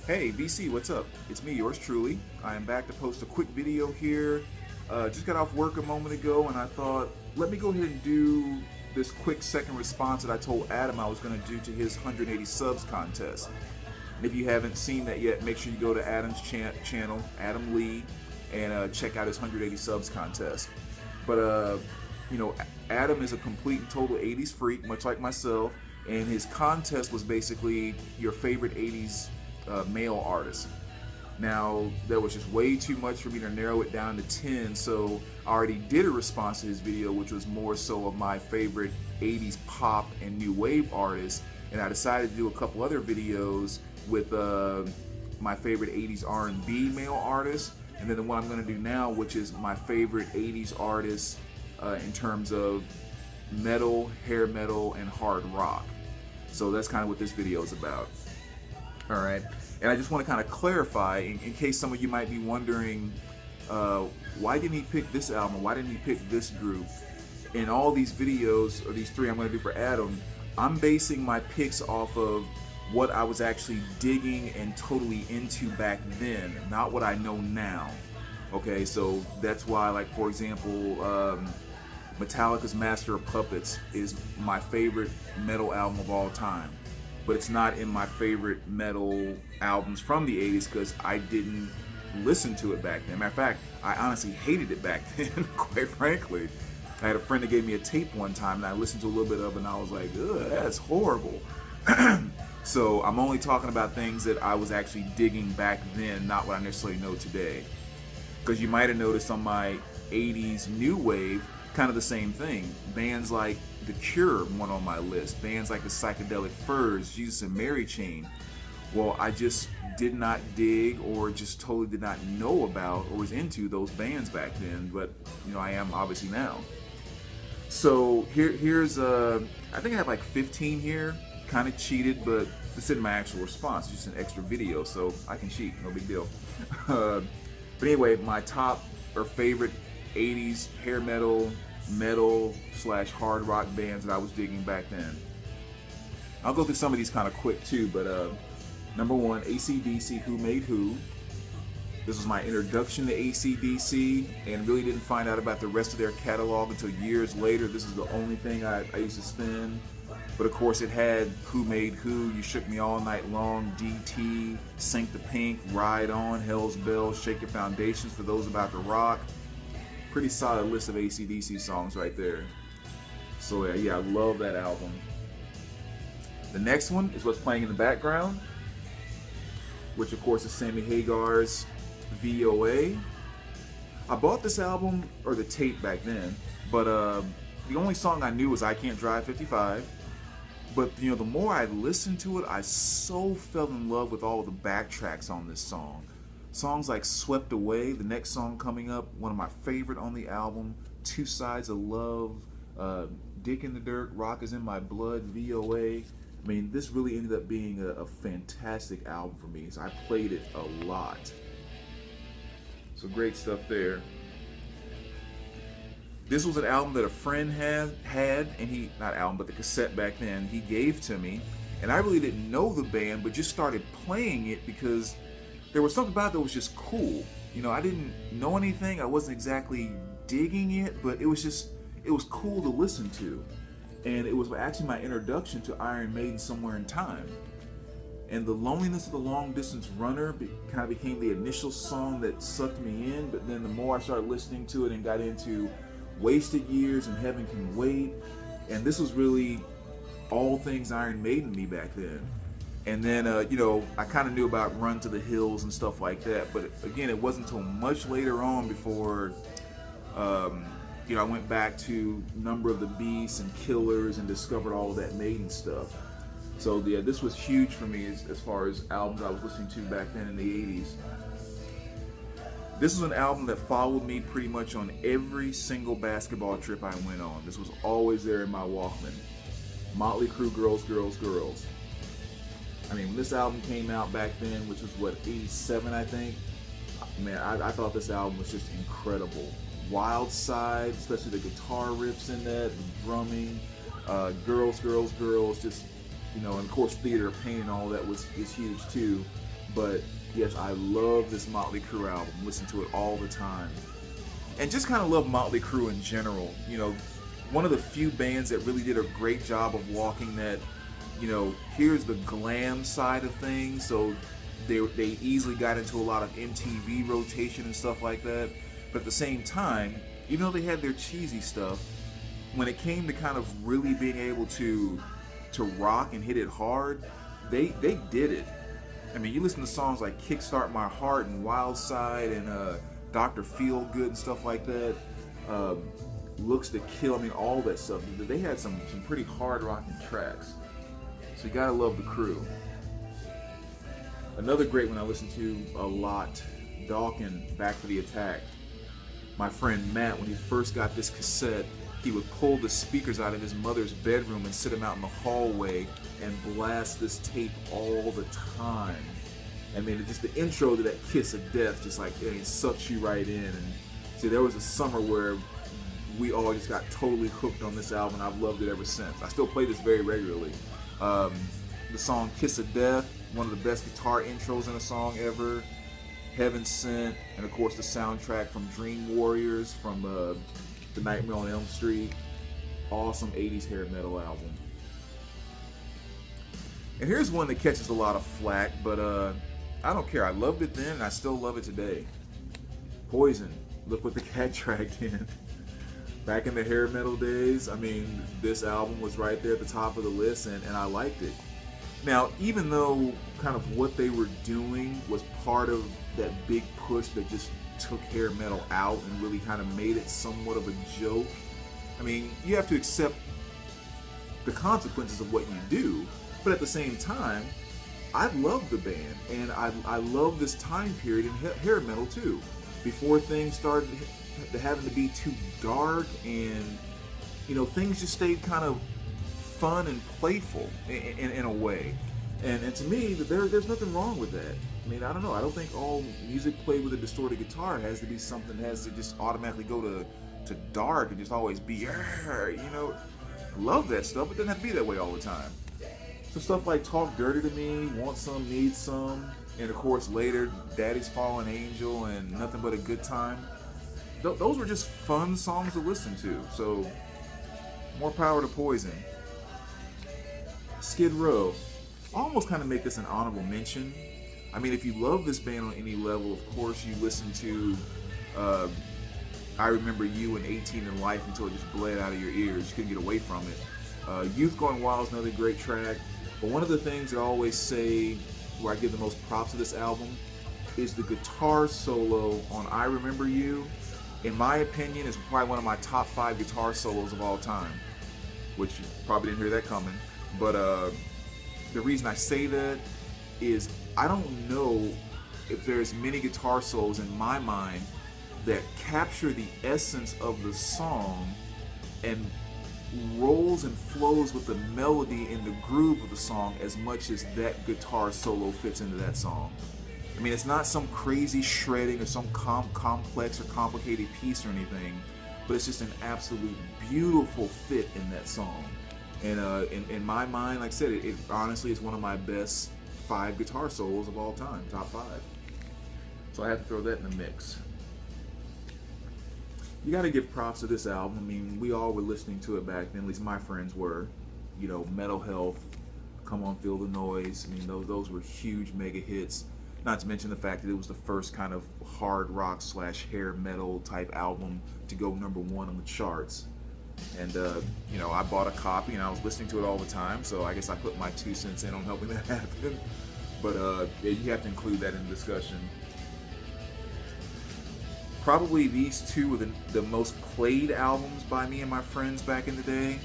Hey VC, what's up? It's me, yours truly. I am back to post a quick video here. Just got off work a moment ago and I thought, let me go ahead and do this quick second response that I told Adam I was going to do to his 180 subs contest. And if you haven't seen that yet, make sure you go to Adam's channel, Adam Lee, and check out his 180 subs contest. But, Adam is a complete and total 80s freak, much like myself, and his contest was basically your favorite 80s male artist. Now, there was just way too much for me to narrow it down to 10, so I already did a response to his video, which was more so of my favorite 80s pop and new wave artists, and I decided to do a couple other videos with my favorite 80s R&B male artists, and then the one I'm going to do now, which is my favorite 80s artists in terms of metal, hair metal, and hard rock. So that's kind of what this video is about. All right, and I just want to kind of clarify, in case some of you might be wondering, why didn't he pick this album? Why didn't he pick this group? In all these videos, or these three I'm going to do for Adam, I'm basing my picks off of what I was actually digging and totally into back then, not what I know now. Okay, so that's why, like, for example, Metallica's Master of Puppets is my favorite metal album of all time. But it's not in my favorite metal albums from the 80s because I didn't listen to it back then. Matter of fact, I honestly hated it back then, quite frankly. I had a friend that gave me a tape one time and I listened to a little bit of it and I was like, ugh, that's horrible. So I'm only talking about things that I was actually digging back then, not what I necessarily know today. Because you might have noticed on my 80s new wave, kind of the same thing. Bands like The Cure went on my list. Bands like the Psychedelic Furs, Jesus and Mary Chain. Well, I just did not dig or just totally did not know about or was into those bands back then, but I am obviously now. So here's I think I have like 15 here. Kind of cheated, but this isn't my actual response. It's just an extra video, so I can cheat. No big deal. But anyway, my top or favorite 80s hair metal / hard rock bands that I was digging back then. I'll go through some of these kind of quick too, but number one, AC/DC, Who Made Who. This was my introduction to AC/DC and really didn't find out about the rest of their catalog until years later. This is the only thing I used to spin. But of course it had Who Made Who, You Shook Me All Night Long, DT, Sink the Pink, Ride On, Hell's Bells, Shake Your Foundations for those about to rock. Pretty solid list of AC/DC songs right there. So yeah, I love that album. The next one is what's playing in the background, which of course is Sammy Hagar's VOA. I bought this album, or the tape back then, but the only song I knew was I Can't Drive 55. But the more I listened to it, I so fell in love with all of the backtracks on this song. Songs like Swept Away, the next song coming up, one of my favorite on the album, Two Sides of Love, Dick in the Dirt, Rock is in My Blood, VOA. I mean, this really ended up being a fantastic album for me, so I played it a lot. So great stuff there. This was an album that a friend had, and not album, but the cassette back then, he gave to me. And I really didn't know the band, but just started playing it because there was something about it that was just cool. I didn't know anything, I wasn't exactly digging it, but it was cool to listen to. And it was actually my introduction to Iron Maiden, Somewhere in Time. And The Loneliness of the Long Distance Runner kind of became the initial song that sucked me in, but then the more I started listening to it and got into Wasted Years and Heaven Can Wait, and this was really all things Iron Maiden me back then. And then I kind of knew about Run to the Hills and stuff like that, but again, it wasn't until much later on before I went back to Number of the Beast and Killers and discovered all of that Maiden stuff. So yeah, this was huge for me as far as albums I was listening to back then in the 80s. This was an album that followed me pretty much on every single basketball trip I went on. This was always there in my Walkman. Motley Crue, Girls, Girls, Girls. I mean, when this album came out back then, which was what, 87 I think, man, I thought this album was just incredible. Wild Side, especially the guitar riffs in that, the drumming, Girls, Girls, Girls, just, and of course Theater of Pain and all that was huge too. But yes, I love this Motley Crue album. Listen to it all the time. And just kind of love Motley Crue in general. You know, one of the few bands that really did a great job of walking that, you know, here's the glam side of things. So they easily got into a lot of MTV rotation and stuff like that. But at the same time, even though they had their cheesy stuff, when it came to kind of really being able to rock and hit it hard, they did it. I mean, you listen to songs like Kickstart My Heart and Wild Side and Dr. Feelgood and stuff like that, Looks to Kill, I mean, all that stuff. They had some pretty hard rocking tracks. So you gotta love the Crue. Another great one I listen to a lot, Dokken, Back for the Attack. My friend Matt, when he first got this cassette, he would pull the speakers out of his mother's bedroom and sit them out in the hallway and blast this tape all the time. I mean, just the intro to that Kiss of Death, just like, it sucks you right in. And see, there was a summer where we all just got totally hooked on this album, and I've loved it ever since. I still play this very regularly. The song Kiss of Death, one of the best guitar intros in a song ever. Heaven Sent, and of course the soundtrack from Dream Warriors, from The Nightmare on Elm Street. Awesome 80s hair metal album. And here's one that catches a lot of flack, but I don't care. I loved it then, and I still love it today. Poison, Look What the Cat Dragged In. Back in the hair metal days, I mean, this album was right there at the top of the list, and I liked it. Now, even though kind of what they were doing was part of that big push that just took hair metal out and really kind of made it somewhat of a joke, I mean, you have to accept the consequences of what you do, but at the same time, I love the band, and I love this time period in hair metal too. Before things started having to be too dark, and you know, things just stayed kind of fun and playful in a way, and to me, there's nothing wrong with that. I mean, I don't know. I don't think all music played with a distorted guitar has to be something that has to just automatically go to dark and just always be, you know. Love that stuff, but it doesn't have to be that way all the time. So stuff like Talk Dirty to Me, Want Some, Need Some, and of course later Daddy's Fallen Angel and Nothing But a Good Time. Those were just fun songs to listen to. So more power to Poison. Skid Row. I almost kind of make this an honorable mention. I mean, if you love this band on any level, of course you listen to I Remember You and 18 in Life until it just bled out of your ears. You couldn't get away from it. Youth Gone Wild is another great track. But one of the things that I always say, where I give the most props to this album, is the guitar solo on I Remember You. In my opinion, is probably one of my top 5 guitar solos of all time. Which you probably didn't hear that coming. But the reason I say that is I don't know if there's many guitar solos in my mind that capture the essence of the song and rolls and flows with the melody and the groove of the song as much as that guitar solo fits into that song. I mean, it's not some crazy shredding or some complex or complicated piece or anything, but it's just an absolute beautiful fit in that song. And in my mind, like I said, it honestly is one of my best 5 guitar solos of all time, top 5. So I have to throw that in the mix. You got to give props to this album. I mean, we all were listening to it back then, at least my friends were. You know, Metal Health, Come On Feel the Noise. I mean, those were huge mega hits. Not to mention the fact that it was the first kind of hard rock / hair metal type album to go #1 on the charts. And, you know, I bought a copy and I was listening to it all the time, so I guess I put my 2 cents in on helping that happen. But yeah, you have to include that in the discussion. Probably these 2 were the most played albums by me and my friends back in the day.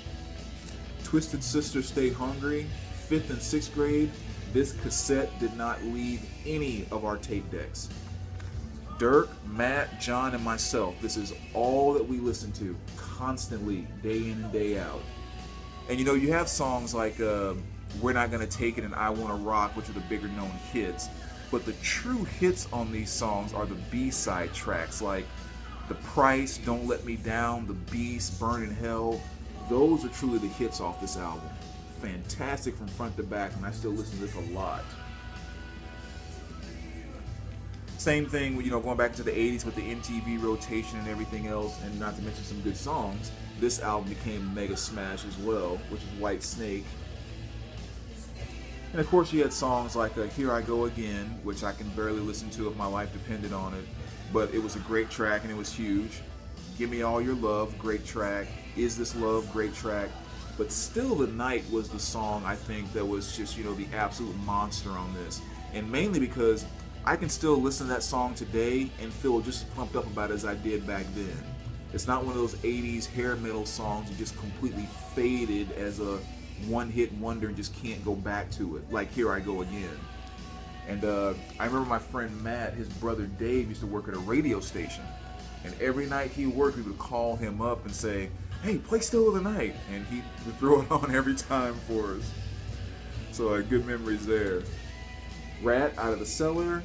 Twisted Sister Stay Hungry, 5th and 6th grade. This cassette did not leave any of our tape decks. Dirk, Matt, John, and myself, this is all that we listen to constantly, day in and day out. And you know, you have songs like We're Not Gonna Take It and I Wanna Rock, which are the bigger known hits. But the true hits on these songs are the B-side tracks, like The Price, Don't Let Me Down, The Beast, Burn in Hell. Those are truly the hits off this album. Fantastic from front to back, and I still listen to this a lot. Same thing, you know, going back to the 80s with the MTV rotation and everything else, and not to mention some good songs, this album became a mega smash as well, which is White Snake. And of course you had songs like Here I Go Again, which I can barely listen to if my life depended on it, but it was a great track and it was huge. Give Me All Your Love, great track. Is This Love, great track. But Still the Night was the song I think that was just, you know, the absolute monster on this. And mainly because I can still listen to that song today and feel just as pumped up about it as I did back then. It's not one of those 80s hair metal songs that just completely faded as a one-hit wonder and just can't go back to it, like Here I Go Again. And I remember my friend Matt, his brother Dave, used to work at a radio station. And every night he worked, we would call him up and say, hey, play Still of the Night. And he would throw it on every time for us. So good memories there. Rat, Out of the Cellar,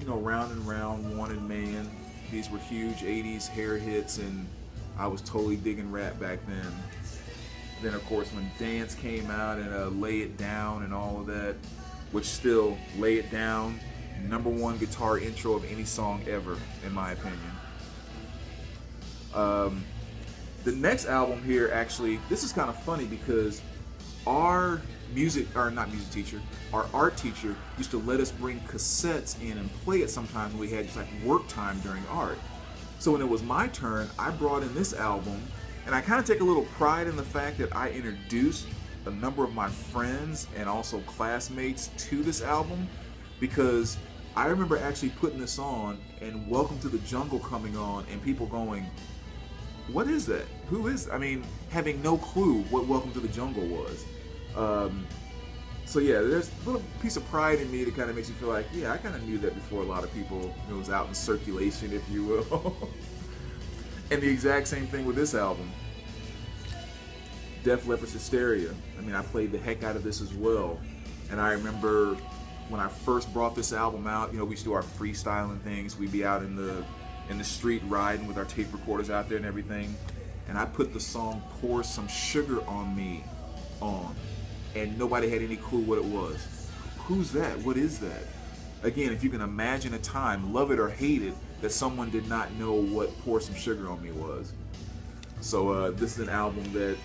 you know, Round and Round, Wanted Man. These were huge 80s hair hits, and I was totally digging Rat back then. Then, of course, when Dance came out and Lay It Down and all of that, which still, Lay It Down, #1 guitar intro of any song ever, in my opinion. The next album here, actually, this is kind of funny because our our art teacher used to let us bring cassettes in and play it sometimes when we had just like work time during art. So when it was my turn, I brought in this album, and I kind of take a little pride in the fact that I introduced a number of my friends and also classmates to this album, because I remember actually putting this on and Welcome to the Jungle coming on and people going, what is that? Who is, I mean, having no clue what Welcome to the Jungle was. So yeah, there's a little piece of pride in me that kind of makes me feel like, yeah, I kind of knew that before a lot of people. It was out in circulation, if you will. And the exact same thing with this album, Def Leppard's Hysteria. I mean, I played the heck out of this as well. And I remember when I first brought this album out, you know, we used to do our freestyling things. We'd be out in the street riding with our tape recorders out there and everything. And I put the song Pour Some Sugar on Me on. And nobody had any clue what it was. Who's that? What is that? Again, if you can imagine a time, love it or hate it, that someone did not know what Pour Some Sugar on Me was. So this is an album that,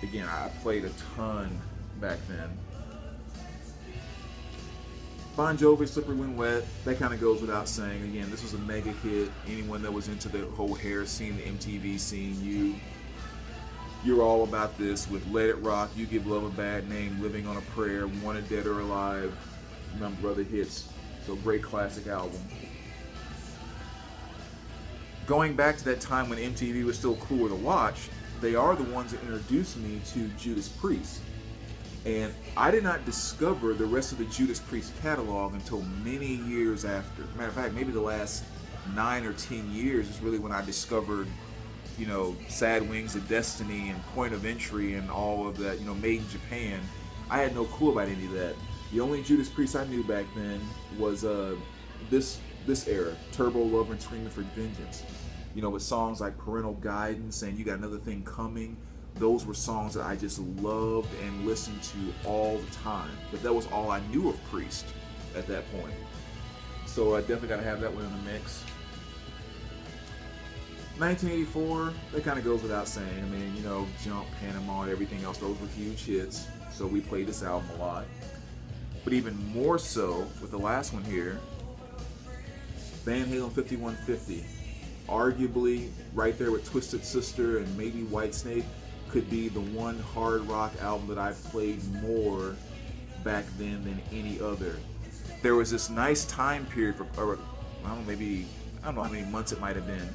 again, I played a ton back then. Bon Jovi, Slippery When Wet, that kind of goes without saying. Again, this was a mega hit. Anyone that was into the whole hair scene, the MTV scene, you're all about this with Let It Rock, You Give Love a Bad Name, Living on a Prayer, Wanted Dead or Alive, number of other hits. So great classic album. Going back to that time when MTV was still cooler to watch, they are the ones that introduced me to Judas Priest. And I did not discover the rest of the Judas Priest catalog until many years after. Matter of fact, maybe the last 9 or 10 years is really when I discovered, you know, Sad Wings of Destiny and Point of Entry and all of that, you know, Made in Japan. I had no clue about any of that. The only Judas Priest I knew back then was this era, Turbo Lover and Screaming for Vengeance. You know, with songs like Parental Guidance and You Got Another Thing Coming. Those were songs that I just loved and listened to all the time. But that was all I knew of Priest at that point. So I definitely got to have that one in the mix. 1984, that kind of goes without saying. I mean, you know, Jump, Panama, and everything else, those were huge hits. So we played this album a lot. But even more so with the last one here, Van Halen 5150. Arguably, right there with Twisted Sister and maybe Whitesnake, could be the one hard rock album that I've played more back then than any other. There was this nice time period for, or, I don't know how many months it might have been,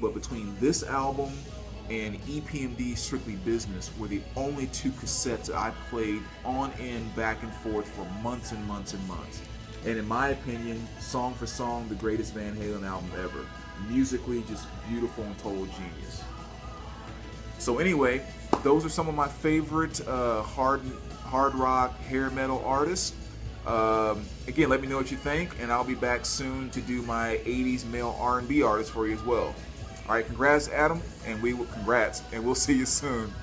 but between this album and EPMD Strictly Business were the only 2 cassettes that I played on end, back and forth for months and months and months. And in my opinion, song for song, the greatest Van Halen album ever. Musically, just beautiful and total genius. So anyway, those are some of my favorite hard rock, hair metal artists. Again, let me know what you think, and I'll be back soon to do my 80s male R&B artists for you as well. All right, congrats, Adam, and we'll see you soon.